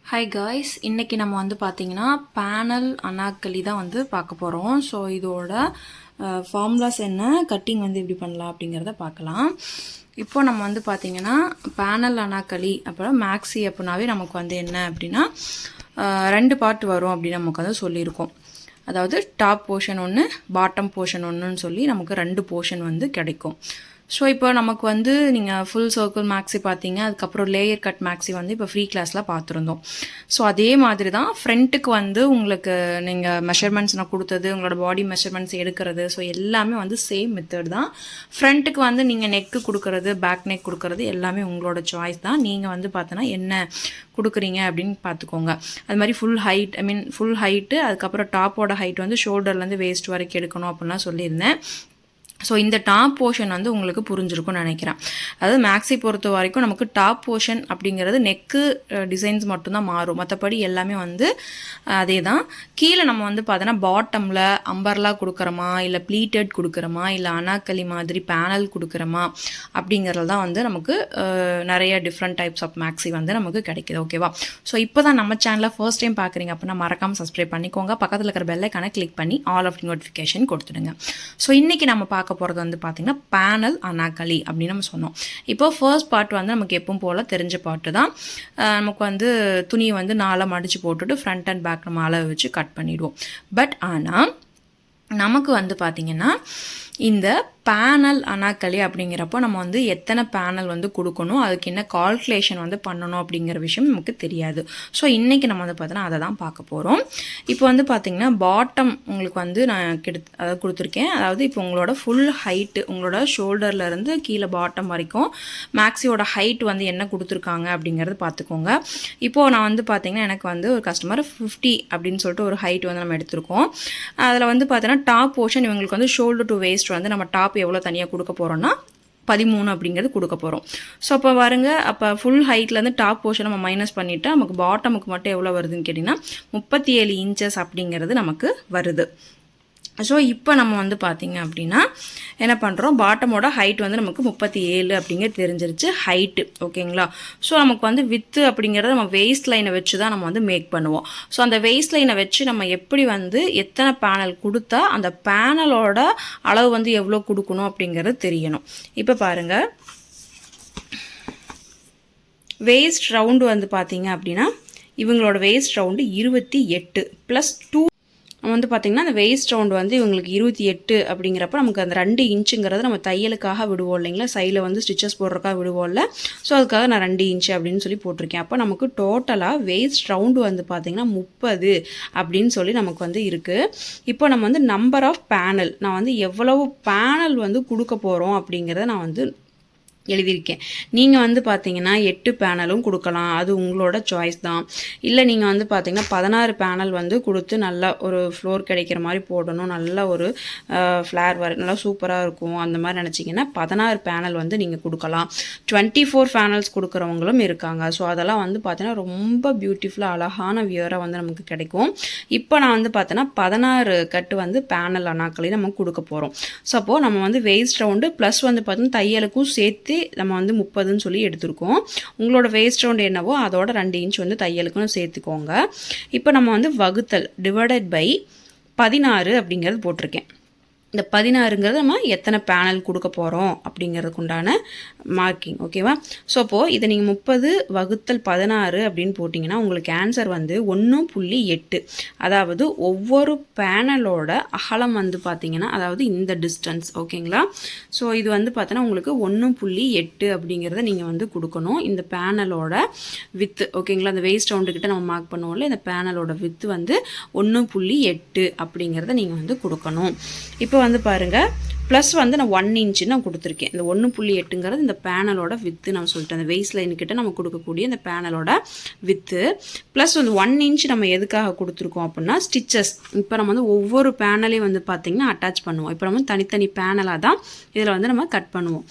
Hi guys, இன்றைக்கி நம்ம வந்து பார்த்திங்கன்னா பேனல் அனார்கலி தான் வந்து பார்க்க போகிறோம். ஸோ இதோட ஃபார்முலாஸ் என்ன, கட்டிங் வந்து எப்படி பண்ணலாம் அப்படிங்கிறத பார்க்கலாம். இப்போ நம்ம வந்து பார்த்திங்கன்னா பேனல் அனார்கலி அப்புறம் மேக்ஸி அப்படின்னாவே நமக்கு வந்து என்ன அப்படின்னா 2 பார்ட் வரும் அப்படின்னு நமக்கு வந்து சொல்லியிருக்கோம். அதாவது டாப் போர்ஷன் ஒன்று, பாட்டம் போர்ஷன் ஒன்றுன்னு சொல்லி நமக்கு 2 போர்ஷன் வந்து கிடைக்கும். ஸோ இப்போ நமக்கு வந்து நீங்கள் ஃபுல் சர்க்கிள் மேக்ஸி பார்த்தீங்க, அதுக்கப்புறம் லேயர் கட் மேக்ஸி வந்து இப்போ ஃப்ரீ கிளாஸில் பார்த்துருந்தோம். ஸோ அதே மாதிரி தான் ஃப்ரண்ட்டுக்கு வந்து உங்களுக்கு நீங்கள் மெஷர்மெண்ட்ஸ் நான் கொடுத்தது, உங்களோட பாடி மெஷர்மெண்ட்ஸ் எடுக்கிறது, ஸோ எல்லாமே வந்து சேம் மெத்தட் தான். ஃப்ரண்ட்டுக்கு வந்து நீங்கள் நெக்கு கொடுக்கறது, பேக் நெக் கொடுக்கறது எல்லாமே உங்களோட சாய்ஸ் தான். நீங்கள் வந்து பார்த்தோன்னா என்ன கொடுக்குறீங்க அப்படின்னு பார்த்துக்கோங்க. அது மாதிரி ஃபுல் ஹைட்டு அதுக்கப்புறம் டாப்போட ஹைட் வந்து ஷோல்டர்லேருந்து வேஸ்ட் வரைக்கும் எடுக்கணும் அப்படின்லாம் சொல்லியிருந்தேன். ஸோ இந்த டாப் போர்ஷன் வந்து உங்களுக்கு புரிஞ்சிருக்கும்னு நினைக்கிறேன். அதாவது மேக்ஸி பொறுத்த வரைக்கும் நமக்கு டாப் போர்ஷன் அப்படிங்கிறது நெக்கு டிசைன்ஸ் மட்டும்தான் மாறும், மற்றபடி எல்லாமே வந்து அதே தான். கீழே நம்ம வந்து பார்த்தோன்னா பாட்டமில் அம்பர்லா கொடுக்குறோமா, இல்லை ப்ளீட்டட் கொடுக்குறோமா, இல்லை அனார்கலி மாதிரி பேனல் கொடுக்குறோமா அப்படிங்கிறது தான் வந்து நமக்கு நிறைய டிஃப்ரெண்ட் டைப்ஸ் ஆஃப் மேக்ஸி வந்து நமக்கு கிடைக்குது. ஓகேவா? ஸோ இப்போ தான் நம்ம சேனலில் ஃபர்ஸ்ட் டைம் பார்க்குறீங்க அப்படின்னா மறக்காமல் சப்ஸ்கிரைப் பண்ணிக்கோங்க. பக்கத்தில் இருக்கிற பெல் ஐகானை கிளிக் பண்ணி ஆல் ஆஃப் நோட்டிஃபிகேஷன் கொடுத்துடுங்க. ஸோ இன்றைக்கி நம்ம பார்க்க போகிறது வந்து பார்த்திங்கன்னா பேனல் அனார்கலி அப்படின்னு நம்ம சொன்னோம். இப்போ ஃபர்ஸ்ட் பார்ட் வந்து நமக்கு எப்பவும் போல் தெரிஞ்ச பார்ட்டு தான். நமக்கு வந்து துணியை வந்து 4 மடித்து போட்டுட்டு ஃப்ரண்ட் அண்ட் பேக் நம்ம அளவு வச்சு கட் பண்ணிவிடுவோம். பட் ஆனால் நமக்கு வந்து பார்த்திங்கன்னா இந்த பேனல் அனார்கலி அப்படிங்கிறப்போ நம்ம வந்து எத்தனை பேனல் வந்து கொடுக்கணும், அதுக்கு என்ன கால்குலேஷன் வந்து பண்ணணும் அப்படிங்கிற விஷயம் நமக்கு தெரியாது. ஸோ இன்றைக்கி நம்ம வந்து பார்த்தோன்னா அதை தான் பார்க்க போகிறோம். இப்போ வந்து பார்த்திங்கன்னா பாட்டம் உங்களுக்கு வந்து நான் அதாவது கொடுத்துருக்கேன். அதாவது இப்போ உங்களோட ஃபுல் ஹைட்டு, உங்களோட ஷோல்டர்லேருந்து கீழே பாட்டம் வரைக்கும் மேக்ஸியோட ஹைட் வந்து என்ன கொடுத்துருக்காங்க அப்படிங்கிறது பார்த்துக்கோங்க. இப்போது நான் வந்து பார்த்திங்கன்னா எனக்கு வந்து ஒரு கஸ்டமர் 50 அப்படின்னு சொல்லிட்டு ஒரு ஹைட் வந்து நம்ம எடுத்திருக்கோம். அதில் வந்து பார்த்தோன்னா டாப் போர்ஷன் இவங்களுக்கு வந்து ஷோல்டர் டு வேஸ்ட் வந்து நம்ம டாப் எவ்வளோ தனியாக கொடுக்க போகிறோம்னா 13 அப்படிங்கிறது கொடுக்க போகிறோம். ஸோ அப்போ பாருங்க, அப்போ ஃபுல் ஹைட்லேருந்து டாப் போர்ஷன் நம்ம மைனஸ் பண்ணிவிட்டு நமக்கு பாட்டமுக்கு மட்டும் எவ்வளோ வருதுன்னு கேட்டிங்கன்னா 37 இன்ச்சஸ் அப்படிங்கிறது நமக்கு வருது. ஸோ இப்போ நம்ம வந்து பார்த்திங்க அப்படின்னா என்ன பண்ணுறோம், பாட்டமோட ஹைட் வந்து நமக்கு 37 அப்படிங்கிறது தெரிஞ்சிருச்சு ஹைட்டு. ஓகேங்களா? ஸோ நமக்கு வந்து வித்து அப்படிங்கிறத நம்ம வெயிஸ்ட் லைனை வச்சு தான் நம்ம வந்து மேக் பண்ணுவோம். ஸோ அந்த வெயிஸ்ட் லைனை வச்சு நம்ம எப்படி வந்து எத்தனை பேனல் கொடுத்தா அந்த பேனலோட அளவு வந்து எவ்வளோ கொடுக்கணும் அப்படிங்கிறது தெரியணும். இப்போ பாருங்கள், வெயிஸ்ட் ரவுண்டு வந்து பார்த்திங்க அப்படின்னா இவங்களோட வெயிஸ்ட் ரவுண்டு 28 + 2 வந்து பார்த்திங்கன்னா அந்த வெயிஸ்ட் ரவுண்டு வந்து இவங்களுக்கு 28 அப்படிங்கிறப்ப நமக்கு அந்த 2 இன்ச்சுங்கிறது நம்ம தையலுக்காக விடுவோம் இல்லைங்களா, சைடில் வந்து ஸ்டிச்சஸ் போடுறதுக்காக விடுவோம்ல. ஸோ அதுக்காக நான் 2 இன்ச்சு அப்படின்னு சொல்லி போட்டிருக்கேன். அப்போ நமக்கு டோட்டலாக வெயிஸ்ட் ரவுண்டு வந்து பார்த்திங்கன்னா 30 அப்படின்னு சொல்லி நமக்கு வந்து இருக்குது. இப்போ நம்ம வந்து நம்பர் ஆஃப் பேனல், நான் வந்து எவ்வளவு பேனல் வந்து கொடுக்க போகிறோம் அப்படிங்கிறத நான் வந்து எழுதியிருக்கேன். நீங்கள் வந்து பார்த்தீங்கன்னா 8 பேனலும் கொடுக்கலாம், அது உங்களோட சாய்ஸ் தான். இல்லை நீங்கள் வந்து பார்த்தீங்கன்னா 16 பேனல் வந்து கொடுத்து நல்லா ஒரு ஃப்ளோர் கிடைக்கிற மாதிரி போடணும், நல்ல ஒரு ஃப்ளேர் நல்லா சூப்பராக இருக்கும் அந்த மாதிரி நினச்சிங்கன்னா 16 பேனல் வந்து நீங்கள் கொடுக்கலாம். 24 பேனல்ஸ் கொடுக்குறவங்களும் இருக்காங்க. ஸோ அதெல்லாம் வந்து பார்த்தீங்கன்னா ரொம்ப பியூட்டிஃபுல்லாக அழகான வியராக வந்து நமக்கு கிடைக்கும். இப்போ நான் வந்து பார்த்தேன்னா 16 கட்டு வந்து பேனல் அனார்கலி நம்ம கொடுக்க போகிறோம். ஸோ அப்போது நம்ம வந்து வெயிஸ்ட் ரவுண்டு ப்ளஸ் வந்து பார்த்தீங்கன்னா தையலுக்கும் சேர்த்து நம்ம வந்து 30ன்னு சொல்லி எடுத்திருக்கோம். உங்களோட வேஸ்ட் ரவுண்ட் என்னவோ அதோட 2 இன்ச் வந்து தையலுக்கும் சேர்த்துக்கோங்க. இப்போ நம்ம வந்து வகுத்தல் டிவைடட் பை 16 அப்படிங்கிறது போட்டிருக்கேன். இந்த 16ங்கிறது நம்ம எத்தனை பேனல் கொடுக்க போகிறோம் அப்படிங்கிறதுக்கு உண்டான மார்க்கிங். ஓகேவா? ஸோ அப்போது இதை நீங்கள் 30 வகுத்தல் 16 அப்படின்னு போட்டிங்கன்னா உங்களுக்கு ஆன்சர் வந்து 1.8. அதாவது ஒவ்வொரு பேனலோட அகலம் வந்து பார்த்திங்கன்னா அதாவது இந்த டிஸ்டன்ஸ். ஓகேங்களா? ஸோ இது வந்து பார்த்தோன்னா உங்களுக்கு 1.8 அப்படிங்கிறத நீங்கள் வந்து கொடுக்கணும். இந்த பேனலோட வித்து. ஓகேங்களா? அந்த வேஸ்ட் ரவுண்டுக்கிட்ட நம்ம மார்க் பண்ணுவோம்ல, இந்த பேனலோட வித்து வந்து 1.8 அப்படிங்கிறத நீங்கள் வந்து கொடுக்கணும். இப்போ வந்து பாருங்கள், ப்ளஸ் வந்து நான் 1 இன்ச்சு நான் கொடுத்துருக்கேன். இந்த 1.8ங்கிறது இந்த பேனலோட வித்து நான் சொல்லிட்டேன். அந்த வெயிஸ்ட் லைனுக்கிட்ட நம்ம கொடுக்கக்கூடிய இந்த பேனலோட வித்து ப்ளஸ் வந்து 1 இன்ச் நம்ம எதுக்காக கொடுத்துருக்கோம் அப்படின்னா ஸ்டிச்சஸ். இப்போ நம்ம வந்து ஒவ்வொரு பேனலையும் வந்து பார்த்திங்கன்னா அட்டாச் பண்ணுவோம். இப்போ நம்ம தனித்தனி பேனலாக தான் இதில் வந்து நம்ம கட் பண்ணுவோம்.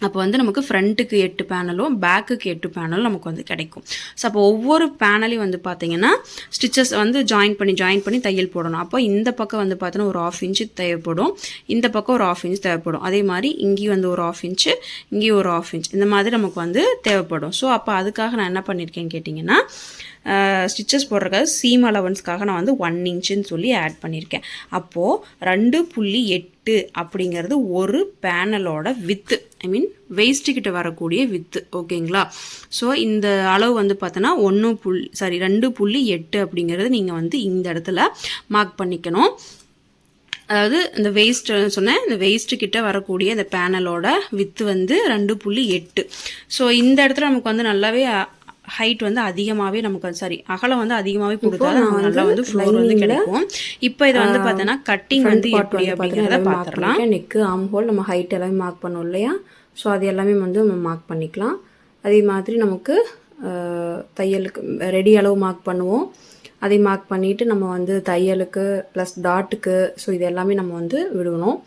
அப்போ வந்து நமக்கு ஃப்ரண்ட்டுக்கு 8 பேனலும் பேக்குக்கு 8 பேனலும் நமக்கு வந்து கிடைக்கும். ஸோ அப்போ ஒவ்வொரு பேனலையும் வந்து பார்த்திங்கன்னா ஸ்டிச்சஸ் வந்து ஜாயின் பண்ணி தையல் போடணும். அப்போ இந்த பக்கம் வந்து பார்த்தோன்னா ஒரு 1/2 இன்ச்சு தேவைப்படும், இந்த பக்கம் ஒரு 1/2 இன்ச் தேவைப்படும். அதே மாதிரி இங்கேயும் வந்து ஒரு 1/2 இன்ச்சு, இங்கேயும் ஒரு 1/2 இன்ச், இந்த மாதிரி நமக்கு வந்து தேவைப்படும். ஸோ அப்போ அதுக்காக நான் என்ன பண்ணியிருக்கேன்னு கேட்டிங்கன்னா ஸ்டிச்சஸ் போடுறதுக்காக சீம் அலவன்ஸ்க்காக நான் வந்து 1 இன்ச்சுன்னு சொல்லி ஆட் பண்ணியிருக்கேன். அப்போது 2.8 அப்படிங்கிறது ஒரு பேனலோட வித்து, ஐ மீன் வேஸ்ட்டுக்கிட்ட வரக்கூடிய வித்து. ஓகேங்களா? ஸோ இந்த அளவு வந்து பார்த்தோன்னா 2.8 அப்படிங்கிறது நீங்கள் வந்து இந்த இடத்துல மார்க் பண்ணிக்கணும். அதாவது இந்த வேஸ்ட் சொன்னேன், இந்த வேஸ்ட்டு கிட்ட வரக்கூடிய இந்த பேனலோட வித்து வந்து 2.8. ஸோ இந்த இடத்துல நமக்கு வந்து நல்லாவே ஹைட் வந்து அதிகமாகவே நமக்கு அகலம் வந்து அதிகமாகவே கொடுத்தா நமக்கு நல்லா வந்து ஃப்ளோர் வந்து கிடைக்கும். இப்போ இதை வந்து பார்த்தோன்னா கட்டிங் வந்து எப்படி அப்படிங்கிறத பார்த்துடலாம். நெக்கு, ஆம் ஹோல் நம்ம ஹைட் எல்லாமே மார்க் பண்ணோம் இல்லையா? ஸோ அது எல்லாமே வந்து நம்ம மார்க் பண்ணிக்கலாம். அதே மாதிரி நமக்கு தையலுக்கு ரெடி அளவு மார்க் பண்ணுவோம். அதை மார்க் பண்ணிவிட்டு நம்ம வந்து தையலுக்கு ப்ளஸ் டாட்டுக்கு, ஸோ இது எல்லாமே நம்ம வந்து விடணும்.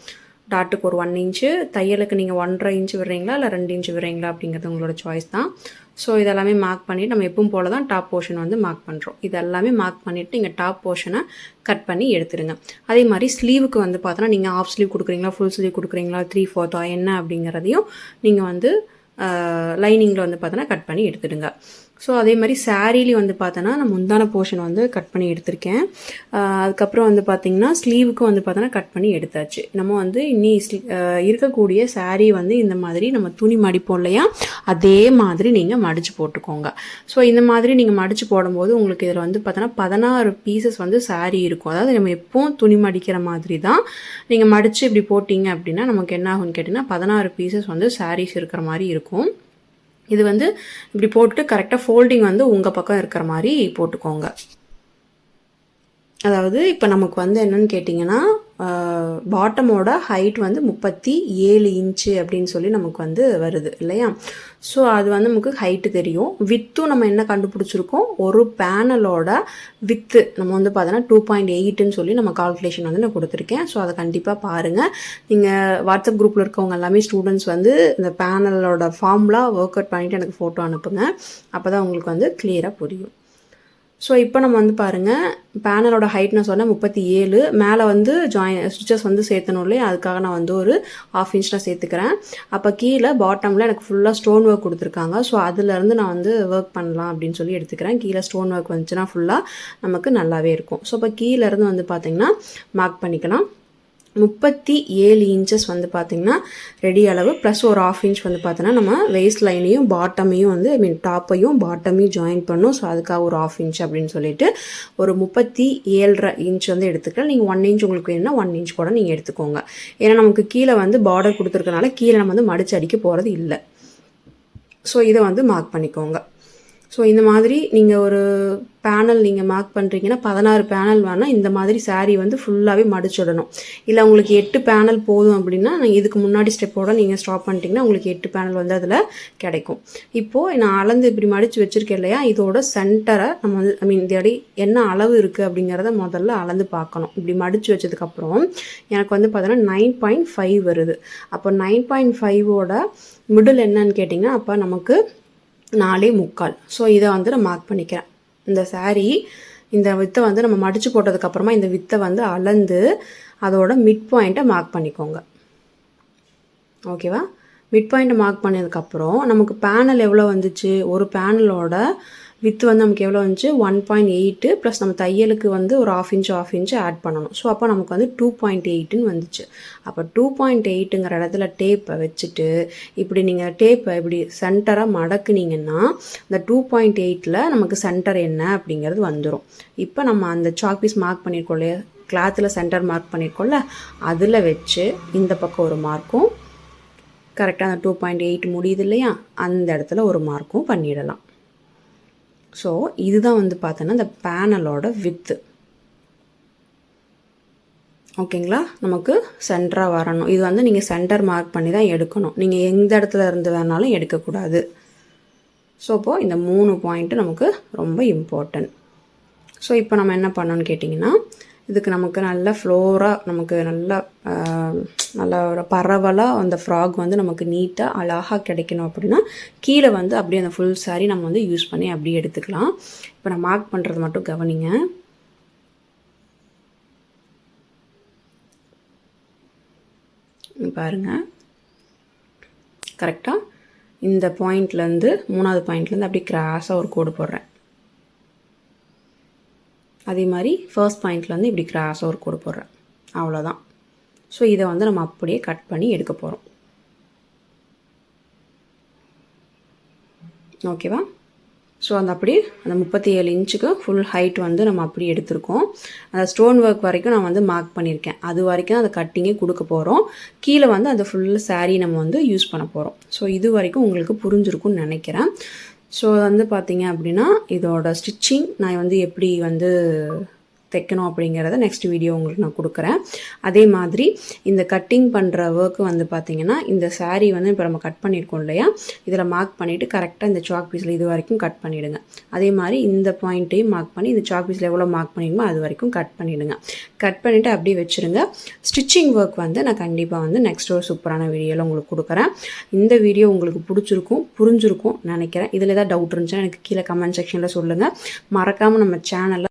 டாட்டுக்கு ஒரு 1 இன்ச்சு, தையலுக்கு நீங்கள் 1.5 இன்ச்சு விடுறீங்களா இல்லை 2 இன்ச்சு விடுறீங்களா அப்படிங்கிறது உங்களோட சாய்ஸ் தான். ஸோ இதெல்லாமே மார்க் பண்ணிவிட்டு நம்ம எப்பவும் போல தான் டாப் போர்ஷன் வந்து மார்க் பண்ணுறோம். இதெல்லாமே மார்க் பண்ணிவிட்டு நீங்கள் டாப் போர்ஷனை கட் பண்ணி எடுத்துடுங்க. அதே மாதிரி ஸ்லீவுக்கு வந்து பார்த்தோன்னா நீங்கள் ஆஃப் ஸ்லீவ் கொடுக்குறீங்களா, ஃபுல் ஸ்லீவ் கொடுக்குறீங்களா, 3/4 என்ன அப்படிங்கிறதையும் நீங்கள் வந்து லைனிங்கில் வந்து பார்த்தோன்னா கட் பண்ணி எடுத்துடுங்க. ஸோ அதே மாதிரி சாரீலேயும் வந்து பார்த்தோன்னா நான் முந்தான போர்ஷன் வந்து கட் பண்ணி எடுத்திருக்கேன். அதுக்கப்புறம் வந்து பார்த்திங்கன்னா ஸ்லீவுக்கும் வந்து பார்த்தோன்னா கட் பண்ணி எடுத்தாச்சு. நம்ம வந்து இன்னி இருக்கக்கூடிய சாரீ வந்து இந்த மாதிரி நம்ம துணி மடிப்போம் இல்லையா, அதே மாதிரி நீங்கள் மடித்து போட்டுக்கோங்க. ஸோ இந்த மாதிரி நீங்கள் மடித்து போடும்போது உங்களுக்கு இதில் வந்து பார்த்தோன்னா 16 பீசஸ் வந்து சாரீ இருக்கும். அதாவது நம்ம எப்போவும் துணி மடிக்கிற மாதிரி தான் நீங்கள் மடித்து இப்படி போட்டிங்க அப்படின்னா நமக்கு என்ன ஆகும்னு கேட்டிங்கன்னா 16 பீசஸ் வந்து சாரீஸ் இருக்கிற மாதிரி இருக்கும். இது வந்து இப்படி போட்டு கரெக்டாக ஃபோல்டிங் வந்து உங்கள் பக்கம் இருக்கிற மாதிரி போட்டுக்கோங்க. அதாவது இப்போ நமக்கு வந்து என்னன்னு கேட்டிங்கன்னா பாட்டமோட ஹைட் வந்து 37 இன்ச்சு அப்படின்னு சொல்லி நமக்கு வந்து வருது இல்லையா? ஸோ அது வந்து நமக்கு ஹைட்டு தெரியும். வித்தும் நம்ம என்ன கண்டுபிடிச்சிருக்கோம், ஒரு பேனலோட வித்து நம்ம வந்து பார்த்தோன்னா 2.8ன்னு சொல்லி நம்ம கால்குலேஷன் வந்து நான் கொடுத்துருக்கேன். ஸோ அதை கண்டிப்பாக பாருங்கள். நீங்கள் வாட்ஸ்அப் குரூப்பில் இருக்கவங்க எல்லாமே ஸ்டூடெண்ட்ஸ் வந்து இந்த பேனலோட ஃபார்ம்லாம் ஒர்க் அவுட் பண்ணிவிட்டு எனக்கு ஃபோட்டோ அனுப்புங்க. அப்போ தான் உங்களுக்கு வந்து கிளியராக புரியும். ஸோ இப்போ நம்ம வந்து பாருங்கள், பேனலோட ஹைட் நான் சொன்னேன் 37. மேலே வந்து ஸ்டிச்சஸ் வந்து சேர்த்தணும் இல்லையா, அதுக்காக நான் வந்து ஒரு 1/2 இன்ச் நான் சேர்த்துக்கிறேன். அப்போ கீழே பாட்டமில் எனக்கு ஃபுல்லாக ஸ்டோன் ஒர்க் கொடுத்துருக்காங்க. ஸோ அதுலேருந்து நான் வந்து ஒர்க் பண்ணலாம் அப்படின்னு சொல்லி எடுத்துக்கிறேன். கீழே ஸ்டோன் ஒர்க் வந்துச்சுன்னா ஃபுல்லாக நமக்கு நல்லாவே இருக்கும். ஸோ இப்போ கீழேருந்து வந்து பார்த்திங்கன்னா மார்க் பண்ணிக்கலாம். 37 இன்ச்சஸ் வந்து பார்த்திங்கன்னா ரெடி அளவு ப்ளஸ் ஒரு 1/2 இன்ச் வந்து பார்த்தோன்னா நம்ம வேஸ்ட் லைனையும் பாட்டமையும் வந்து ஐ மீன் டாப்பையும் பாட்டமையும் ஜாயின் பண்ணும். ஸோ அதுக்காக ஒரு 1/2 இன்ச் அப்படின்னு சொல்லிட்டு ஒரு 37.5 இன்ச் வந்து எடுத்துக்கலாம். நீங்கள் 1 இன்ச் உங்களுக்கு வேணும்னா 1 இன்ச் கூட நீங்கள் எடுத்துக்கோங்க. ஏன்னா நமக்கு கீழே வந்து பார்டர் கொடுத்துருக்கனால கீழே நம்ம வந்து மடிச்சு அடிக்க போகிறது இல்லை. ஸோ இதை வந்து மார்க் பண்ணிக்கோங்க. ஸோ இந்த மாதிரி நீங்கள் ஒரு பேனல் நீங்கள் மார்க் பண்ணுறீங்கன்னா 16 பேனல் வேணால் இந்த மாதிரி சாரீ வந்து ஃபுல்லாகவே மடிச்சிடணும். இல்லை உங்களுக்கு 8 பேனல் போதும் அப்படின்னா நீங்கள் இதுக்கு முன்னாடி ஸ்டெப்போட நீங்கள் ஸ்டாப் பண்ணிட்டீங்கன்னா உங்களுக்கு 8 பேனல் வந்து அதில் கிடைக்கும். இப்போது நான் அளந்து இப்படி மடித்து வச்சுருக்கேன் இல்லையா, இதோட சென்டரை நம்ம வந்து ஐ மீன் இதோட என்ன அளவு இருக்குது அப்படிங்கிறத முதல்ல அளந்து பார்க்கணும். இப்படி மடித்து வச்சதுக்கப்புறம் எனக்கு வந்து பார்த்தோன்னா 9.5 வருது. அப்போ 9.5ஓட மிடில் என்னன்னு கேட்டிங்கன்னா அப்போ நமக்கு 4.75. ஸோ இதை வந்து நான் மார்க் பண்ணிக்கிறேன். இந்த சாரீ இந்த வித்தை வந்து நம்ம மடித்து போட்டதுக்கப்புறமா இந்த வித்தை வந்து அளந்து அதோட மிட் பாயிண்ட்டை மார்க் பண்ணிக்கோங்க. ஓகேவா? மிட் பாயிண்ட்டை மார்க் பண்ணதுக்கப்புறம் நமக்கு பேனல் எவ்வளோ வந்துச்சு, ஒரு பேனலோட வித்து வந்து நமக்கு எவ்வளோ வந்துச்சு 1.8 ப்ளஸ் நம்ம தையலுக்கு வந்து ஒரு 1/2 இன்ச் ஆட் பண்ணணும். ஸோ அப்போ நமக்கு வந்து 2.8ன்னு வந்துச்சு. அப்போ 2.8ங்கிற இடத்துல டேப்பை வச்சுட்டு இப்படி நீங்கள் டேப்பை இப்படி சென்டராக மடக்குனீங்கன்னா இந்த 2.8ல் நமக்கு சென்டர் என்ன அப்படிங்கிறது வந்துடும். இப்போ நம்ம அந்த சாக் பீஸ் மார்க் பண்ணியிருக்கோம் இல்லையா, கிளாத்தில் சென்டர் மார்க் பண்ணியிருக்கோம்ல, அதில் வச்சு இந்த பக்கம் ஒரு மார்க்கும் கரெக்டாக அந்த 2.8 முடியுது இல்லையா, அந்த இடத்துல ஒரு மார்க்கும் பண்ணிடலாம். ஸோ இதுதான் வந்து பார்த்தோன்னா இந்த பேனலோட வித்து. ஓகேங்களா? நமக்கு சென்டராக வரணும். இது வந்து நீங்கள் சென்டர் மார்க் பண்ணி தான் எடுக்கணும். நீங்கள் எந்த இடத்துல இருந்து வேணாலும் எடுக்கக்கூடாது. ஸோ இப்போது இந்த 3 பாயிண்ட்டு நமக்கு ரொம்ப இம்பார்ட்டன்ட். ஸோ இப்போ நம்ம என்ன பண்ணோன்னு கேட்டிங்கன்னா இதுக்கு நமக்கு நல்ல ஃப்ளோராக நமக்கு நல்லா ஒரு பரவலாக அந்த ஃப்ராக் வந்து நமக்கு நீட்டாக அழகாக கிடைக்கணும் அப்படின்னா கீழே வந்து அப்படியே அந்த ஃபுல் சாரீ நம்ம வந்து யூஸ் பண்ணி அப்படியே எடுத்துக்கலாம். இப்போ நான் மார்க் பண்ணுறது மட்டும் கவனிங்க. பாருங்கள், கரெக்டாக இந்த பாயிண்ட்லேருந்து 3வது பாயிண்ட்லேருந்து அப்படியே கிராஸாக ஒரு கோடு போடுறேன். அதே மாதிரி ஃபர்ஸ்ட் பாயிண்ட்லேருந்து இப்படி கிராஸாக ஒரு கோடு போடுறேன். அவ்வளோதான். ஸோ இதை வந்து நம்ம அப்படியே கட் பண்ணி எடுக்க போகிறோம். ஓகேவா? ஸோ அந்த அப்படியே அந்த 37 இன்ச்சுக்கு ஃபுல் ஹைட் வந்து நம்ம அப்படி எடுத்திருக்கோம். அந்த ஸ்டோன் ஒர்க் வரைக்கும் நான் வந்து மார்க் பண்ணியிருக்கேன். அது வரைக்கும் அந்த கட்டிங்கே கொடுக்க போகிறோம். கீழே வந்து அந்த ஃபுல் saree நம்ம வந்து யூஸ் பண்ண போகிறோம். ஸோ இது வரைக்கும் உங்களுக்கு புரிஞ்சிருக்கும்னு நினைக்கிறேன். ஸோ வந்து பார்த்தீங்க அப்படின்னா இதோட ஸ்டிச்சிங் நான் வந்து எப்படி வந்து தைக்கணும் அப்படிங்கிறத நெக்ஸ்ட் வீடியோ உங்களுக்கு நான் கொடுக்குறேன். அதே மாதிரி இந்த கட்டிங் பண்ணுற ஒர்க்கு வந்து பார்த்திங்கன்னா இந்த saree வந்து இப்போ நம்ம கட் பண்ணியிருக்கோம் இல்லையா, இதில் மார்க் பண்ணிவிட்டு கரெக்டாக இந்த சாக் பீஸில் இது வரைக்கும் கட் பண்ணிவிடுங்க. அதே மாதிரி இந்த பாயிண்ட்டையும் மார்க் பண்ணி இந்த சாக் பீஸில் எவ்வளோ மார்க் பண்ணிடுமோ அது வரைக்கும் கட் பண்ணிவிடுங்க. கட் பண்ணிவிட்டு அப்படியே வச்சுருங்க. ஸ்டிச்சிங் ஒர்க் வந்து நான் கண்டிப்பாக வந்து நெக்ஸ்ட் ஒரு சூப்பரான வீடியோவில் உங்களுக்கு கொடுக்குறேன். இந்த வீடியோ உங்களுக்கு பிடிச்சிருக்கும் புரிஞ்சிருக்கும் நினைக்கிறேன். இதில் ஏதாவது டவுட் இருந்துச்சுன்னா எனக்கு கீழே கமெண்ட் செக்ஷனில் சொல்லுங்கள். மறக்காமல் நம்ம சேனலில்